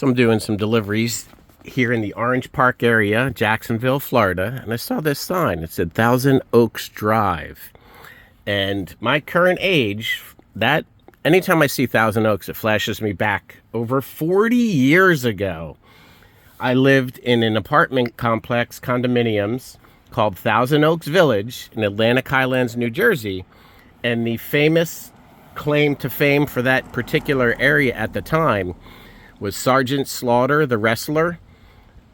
So I'm doing some deliveries here in the Orange Park area, Jacksonville, Florida, and I saw this sign. It said Thousand Oaks Drive. And my current age, that anytime I see Thousand Oaks, it flashes me back over 40 years ago. I lived in an apartment complex, condominiums, called Thousand Oaks Village in Atlantic Highlands, New Jersey. And the famous claim to fame for that particular area at the time was Sergeant Slaughter, the wrestler.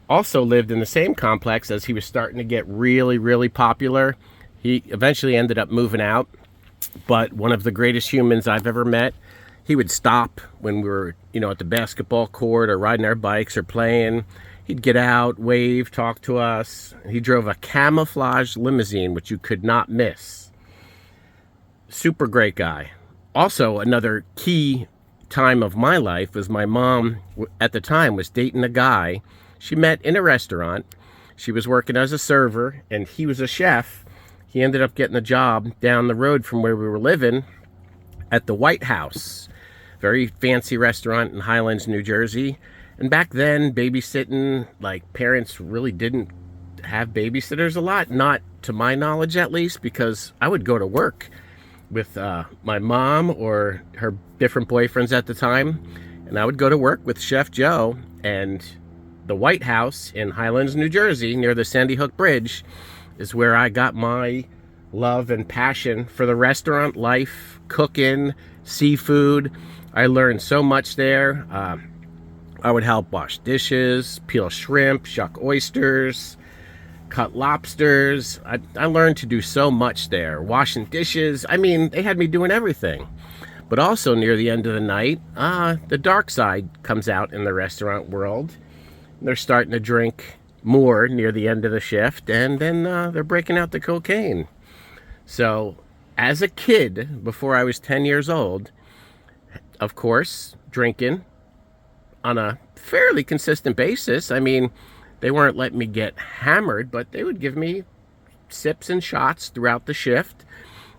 Also lived in the same complex as he was starting to get really, really popular. He eventually ended up moving out, but one of the greatest humans I've ever met. He would stop when we were, at the basketball court or riding our bikes or playing. He'd get out, wave, talk to us. He drove a camouflage limousine, which you could not miss. Super great guy. Also, another key time of my life was my mom, at the time, was dating a guy she met in a restaurant. She was working as a server, and he was a chef. He ended up getting a job down the road from where we were living at the White House. Very fancy restaurant in Highlands, New Jersey. And back then, babysitting, parents really didn't have babysitters a lot. Not to my knowledge, at least, because I would go to work with my mom or her different boyfriends at the time. And I would go to work with Chef Joe, and the White House in Highlands, New Jersey, near the Sandy Hook Bridge, is where I got my love and passion for the restaurant life, cooking, seafood. I learned so much there. I would help wash dishes, peel shrimp, shuck oysters, cut lobsters. I learned to do so much there. Washing dishes. I mean, they had me doing everything. But also near the end of the night, the dark side comes out in the restaurant world. They're starting to drink more near the end of the shift, and then they're breaking out the cocaine. So as a kid, before I was 10 years old, of course, drinking on a fairly consistent basis. I mean, they weren't letting me get hammered, but they would give me sips and shots throughout the shift.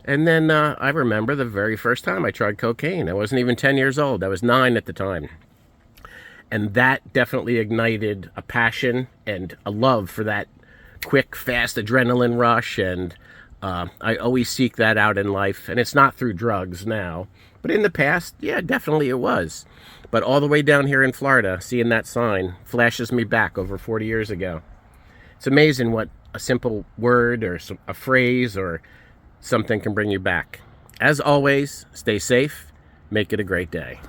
And then I remember the very first time I tried cocaine. I wasn't even 10 years old. I was 9 at the time. And that definitely ignited a passion and a love for that quick, fast adrenaline rush. And I always seek that out in life. And it's not through drugs now. But in the past, yeah, definitely it was. But all the way down here in Florida, seeing that sign flashes me back over 40 years ago. It's amazing what a simple word or a phrase or something can bring you back. As always, stay safe. Make it a great day.